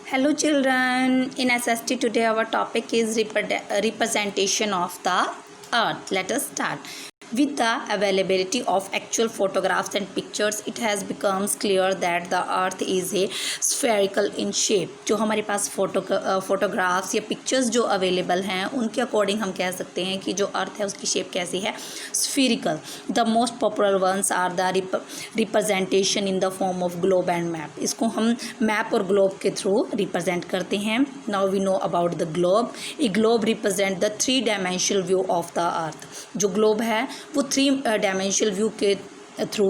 Hello children, in SST today our topic is representation of the earth. Let us start. With the availability of actual photographs and pictures, it has becomes clear that the earth is a spherical in shape. जो हमारे पास photographs या pictures जो available हैं उनके according हम कह सकते हैं कि जो अर्थ है उसकी शेप कैसी है, spherical. The most popular ones are the representation in the form of globe and map. इसको हम मैप और ग्लोब के थ्रू रिप्रेजेंट करते हैं. Now we know about the globe. A globe represent the 3 dimensional view of the earth. जो globe है वो 3 dimensional view के थ्रू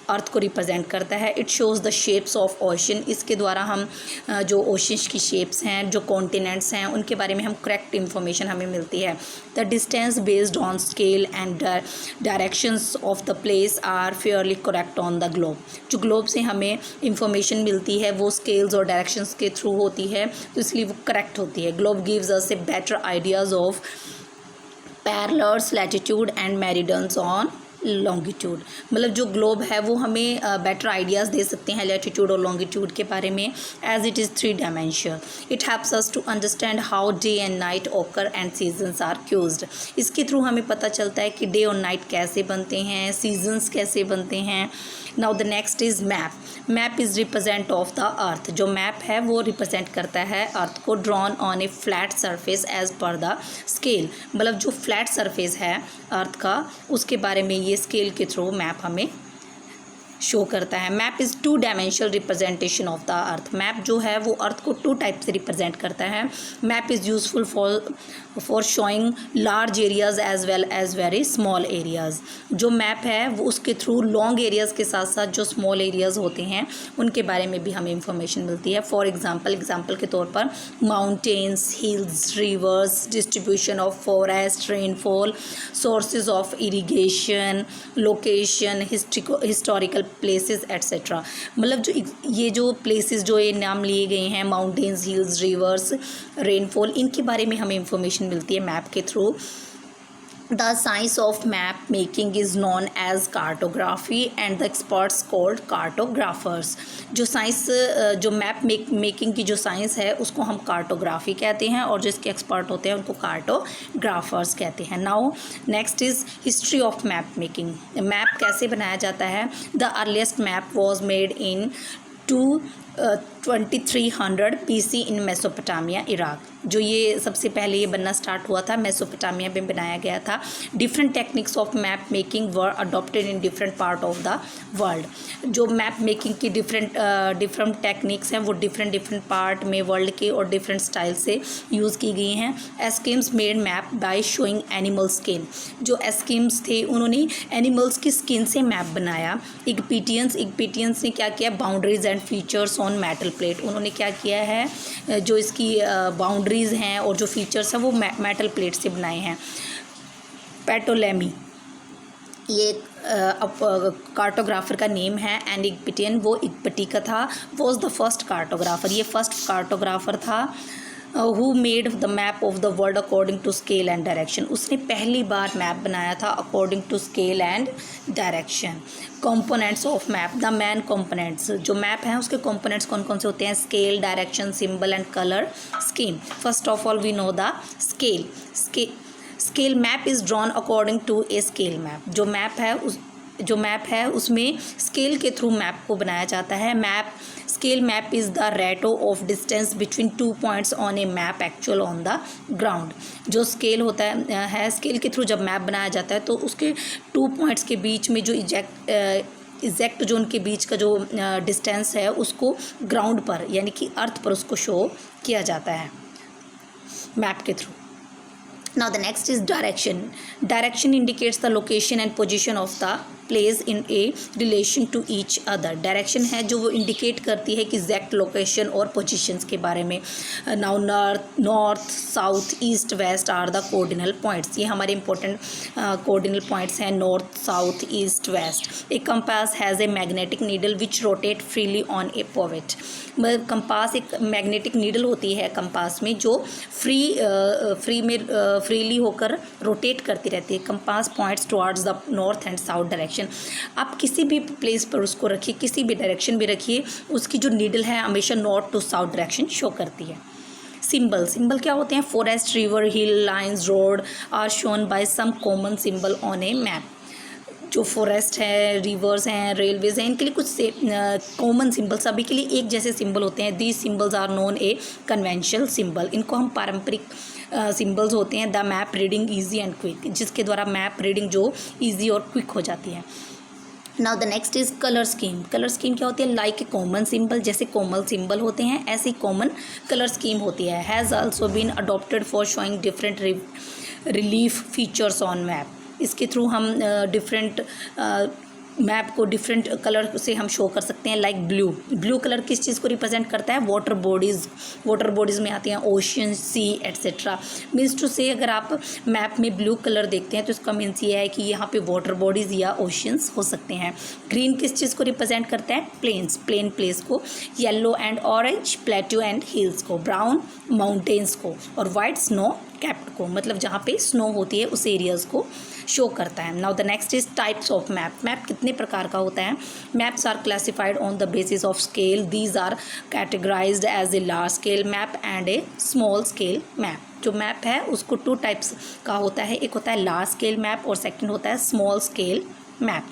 अर्थ को रिप्रेजेंट करता है. It shows the shapes of ocean. इसके द्वारा हम जो ओशंस की शेप्स हैं, जो कॉन्टिनेंट्स हैं, उनके बारे में हम करेक्ट इन्फॉर्मेशन हमें मिलती है. The distance based on scale and directions of the place are fairly correct on the globe. जो ग्लोब से हमें इंफॉर्मेशन मिलती है वो स्केल्स और डायरेक्शंस के थ्रू होती है, तो इसलिए वो करेक्ट होती है. Globe gives us a better ideas of parallels, latitude and meridians on longitude. मतलब जो ग्लोब है वो हमें बेटर आइडियाज़ दे सकते हैं लैटिट्यूड और लॉन्गिट्यूड के बारे में, as it is 3 dimensional. It helps us to understand how day and night occur and seasons are caused. इसके थ्रू हमें पता चलता है कि डे और नाइट कैसे बनते हैं, सीजन्स कैसे बनते हैं. Now the next is map. Map is represent of the earth. जो मैप है वो रिप्रेजेंट करता है अर्थ को, drawn on a flat surface as per the scale. मतलब जो फ्लैट सरफेस है अर्थ का, उसके बारे में ये स्केल के थ्रू मैप हमें शो करता है. Map is 2 dimensional representation of the earth. Map जो है वो अर्थ को 2 टाइप से रिप्रेजेंट करता है. Map is useful for showing large areas as well as very small areas. जो मैप है वो उसके थ्रू लॉन्ग एरियाज़ के साथ साथ जो स्मॉल एरियाज़ होते हैं उनके बारे में भी हमें इंफॉर्मेशन मिलती है. फॉर एग्जाम्पल के तौर पर mountains, hills, reverse, distribution of forest, rainfall, sources of irrigation, location, historical places etcetera. मतलब ये जो प्लेसेस जो ये नाम लिए गए हैं, माउंटेन्स, हिल्स, रिवर्स, रेनफॉल, इनके बारे में हमें इंफॉर्मेशन मिलती है मैप के through. The science of map making is known as cartography and the experts called cartographers. जो साइंस जो मैप मेकिंग की जो साइंस है उसको हम कार्टोग्राफी कहते हैं, और जो इसके एक्सपर्ट होते हैं उनको कार्टोग्राफर्स कहते हैं. Now next is history of map making. Map कैसे बनाया जाता है. The earliest map was made in 2300 BC in Mesopotamia, Iraq. जो ये सबसे पहले ये बनना स्टार्ट हुआ था मेसोपोटामिया में बनाया गया था. Different techniques of map making were adopted in different part of the world. जो मैप मेकिंग की डिफरेंट टेक्निक्स हैं वो डिफरेंट पार्ट में वर्ल्ड के और डिफरेंट स्टाइल से यूज़ की गई हैं. Eskimos made map by showing animal skin. जो एस्किम्स थे उन्होंने एनिमल्स की स्किन से मैप बनाया. इग्पिटियंस ने क्या किया, boundaries and features on metal plate. उन्होंने क्या किया है, जो इसकी बाउंड्रीज़ हैं और जो फीचर्स हैं वो मेटल प्लेट से बनाए हैं. पैटोलेमी ये कार्टोग्राफर का नेम है, एंड इग्पिटियन वो इग्पटी का था, वॉज द फर्स्ट कार्टोग्राफर. ये फर्स्ट कार्टोग्राफर था who made the map of the world according to scale and direction. उसने पहली बार मैप बनाया था according to scale and direction. Components of map. The main components. जो मैप हैं उसके कंपोनेंट्स कौन कौन से होते हैं. Scale, direction, symbol and colour scheme. First of all we know the scale. Scale map is drawn according to a scale map. जो map है उसमें स्केल के थ्रू मैप को बनाया जाता है. Scale map is the रेटो of distance between 2 points on a map actual on the ground. जो scale होता है स्केल के थ्रू जब मैप बनाया जाता है तो उसके 2 पॉइंट्स के बीच में जो एग्जैक्ट जो उनके बीच का जो डिस्टेंस है उसको ग्राउंड पर यानी कि अर्थ पर उसको शो किया जाता है मैप के through. Now the next is direction. Direction indicates the location and position of the place in a relation to each other. Direction है जो वो इंडिकेट करती है कि एग्जैक्ट लोकेशन और पोजीशंस के बारे में. Now north, south, east, west are the cardinal points. ये हमारे इंपॉर्टेंट कोऑर्डिनल पॉइंट्स हैं, north, south, east, west. A compass has a magnetic needle which rotate freely on a pivot. Compass एक magnetic needle होती है compass में जो freely होकर rotate करती रहती है. Compass points towards the north and south direction. Direction. आप किसी भी प्लेस पर उसको रखिए, किसी भी डायरेक्शन भी रखिए, उसकी जो नीडल है हमेशा north to south direction show करती है। सिंबल क्या होते हैं? Forest, river, hill, lines, road are shown by some common symbol on a map. जो फॉरेस्ट है, रिवर्स हैं, रेलवेज हैं, इनके लिए कुछ कॉमन सिंबल, सभी के लिए एक जैसे सिंबल होते हैं। These symbols are known a conventional symbol. इनको हम पारंपरिक सिंबल्स होते हैं। The map reading easy and quick, जिसके द्वारा मैप रीडिंग जो ईजी और क्विक हो जाती है। Now the next is colour scheme. Colour scheme क्या होती है? लाइक ए कॉमन सिंबल, जैसे कॉमन सिंबल होते हैं ऐसी कॉमन कलर स्कीम होती है। Has also been adopted for showing different relief features on map. इसके थ्रू हम डिफरेंट मैप को डिफरेंट कलर से हम शो कर सकते हैं। लाइक ब्लू कलर किस चीज़ को रिप्रेजेंट करता है? वाटर बॉडीज़ में आती हैं ocean, sea etcetera. Means to say अगर आप मैप में ब्लू कलर देखते हैं तो इसका मीन्स ये है कि यहाँ पे वाटर बॉडीज़ या ओशंस हो सकते हैं। ग्रीन किस चीज़ को रिप्रेजेंट करता है? प्लेन प्लेस को। Yellow and orange plateau and hills को। ब्राउन माउंटेन्स को। और वाइट स्नो कैप्ड को, मतलब जहाँ पे स्नो होती है उस एरियाज़ को शो करता है। Now the next is types of map. Map कितने प्रकार का होता है? Maps are classified on the basis of scale. These are categorized as a large scale map and a small scale map. जो map है उसको 2 टाइप्स का होता है, एक होता है लार्ज स्केल मैप और सेकंड होता है small scale map.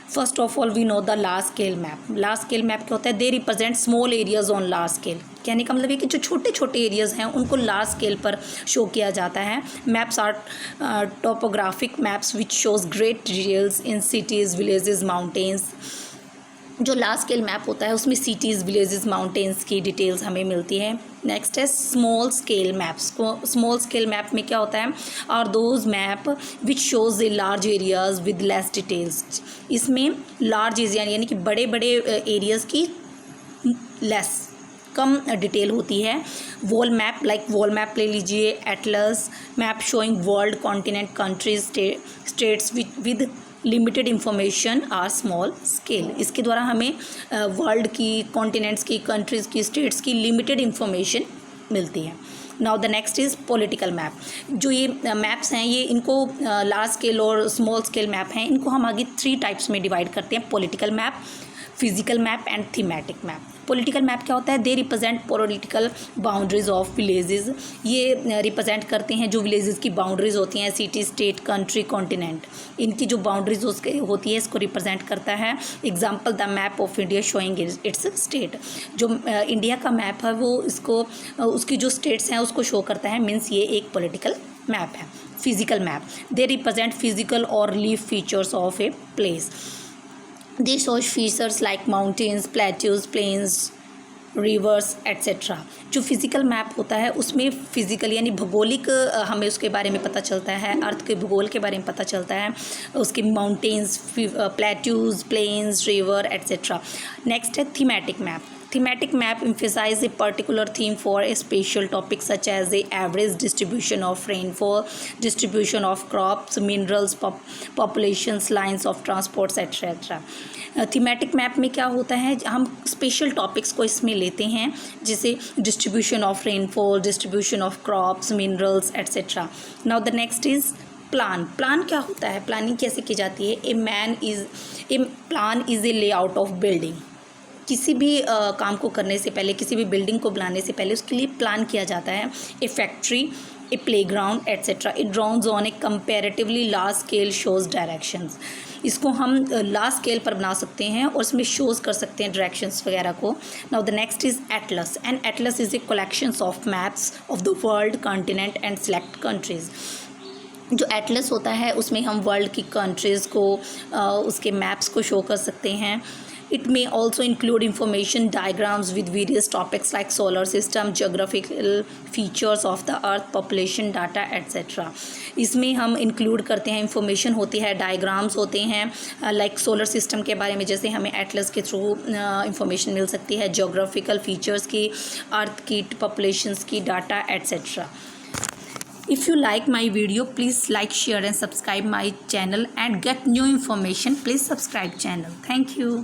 First of all we know the large scale map. Large scale map क्या होता है? They represent small areas on large scale. कहने का मतलब है कि जो छोटे छोटे एरियाज़ हैं उनको लार्ज स्केल पर शो किया जाता है। Maps are topographic maps which shows great details in cities, villages, mountains. जो लार्ज स्केल मैप होता है उसमें सिटीज़, विलेजेस, माउंटेन्स की डिटेल्स हमें मिलती है। नेक्स्ट है स्मॉल स्केल मैप्स को। स्मॉल स्केल मैप में क्या होता है? Are those map which shows a large areas with less details. इसमें लार्ज एरिया यानी कि बड़े बड़े एरियाज़ की लेस कम डिटेल होती है। Wall map, like wall map ले लीजिए। Atlas map showing world, continent, countries, states with limited information are small scale. इसके द्वारा हमें वर्ल्ड की, कॉन्टिनेंट्स की, कंट्रीज़ की, स्टेट्स की लिमिटेड इंफॉर्मेशन मिलती है। Now the next is political map. जो ये मैप्स हैं ये इनको लार्ज स्केल और स्मॉल स्केल मैप हैं, इनको हम आगे 3 टाइप्स में डिवाइड करते हैं। Political map, physical map and thematic map. Political map क्या होता है? They represent political boundaries of villages. ये रिप्रेजेंट करते हैं जो विलेजेस की बाउंड्रीज होती हैं, सिटी, स्टेट, कंट्री, कॉन्टिनेंट, इनकी जो बाउंड्रीज होती है इसको रिप्रेजेंट करता है। Example the map of India showing it's state. जो इंडिया का मैप है वो इसको उसकी जो स्टेट्स हैं उसको शो करता है, मीन्स ये एक पॉलिटिकल मैप है। Physical map, they represent physical और relief features of a place. They show features like mountains, plateaus, plains, rivers etcetera. जो फिज़िकल मैप होता है उसमें फिज़िकल यानी भौगोलिक हमें उसके बारे में पता चलता है, अर्थ के भूगोल के बारे में पता चलता है, उसके mountains, plateaus, plains, river etcetera. Next है thematic map. Thematic map emphasize a particular theme for a spatial topic such as the average distribution of rainfall, distribution of crops, minerals, populations, lines of transports, etc. Thematic map में क्या होता है? हम special topics को इसमें लेते हैं, जैसे distribution of rainfall, distribution of crops, minerals etcetera. Now the next is plan क्या होता है? प्लानिंग कैसे की जाती है? A plan is a layout of building. किसी भी काम को करने से पहले, किसी भी बिल्डिंग को बनाने से पहले उसके लिए प्लान किया जाता है। A factory, a playground etcetera. It drawn on a comparatively large scale shows directions. इसको हम लार्ज स्केल पर बना सकते हैं और इसमें शोज कर सकते हैं डायरेक्शंस वगैरह को। Now the next is Atlas. And Atlas is a collections of maps of the world, continent and select countries. जो एटलस होता है उसमें हम वर्ल्ड की कंट्रीज़ को उसके मैप्स को शो कर सकते हैं। It may also include information diagrams with various topics like solar system, geographical features of the earth, population data etc. इसमें हम इंक्लूड करते हैं, इंफॉर्मेशन होती है, डायग्राम्स होते हैं, लाइक सोलर सिस्टम के बारे में जैसे हमें एटलस के थ्रू इंफॉर्मेशन मिल सकती है, जोग्राफिकल फीचर्स की, अर्थ की, पॉपुलेशंस की, data etcetera. If you like my video, please like, share and subscribe my channel and get new information. Please subscribe channel. Thank you.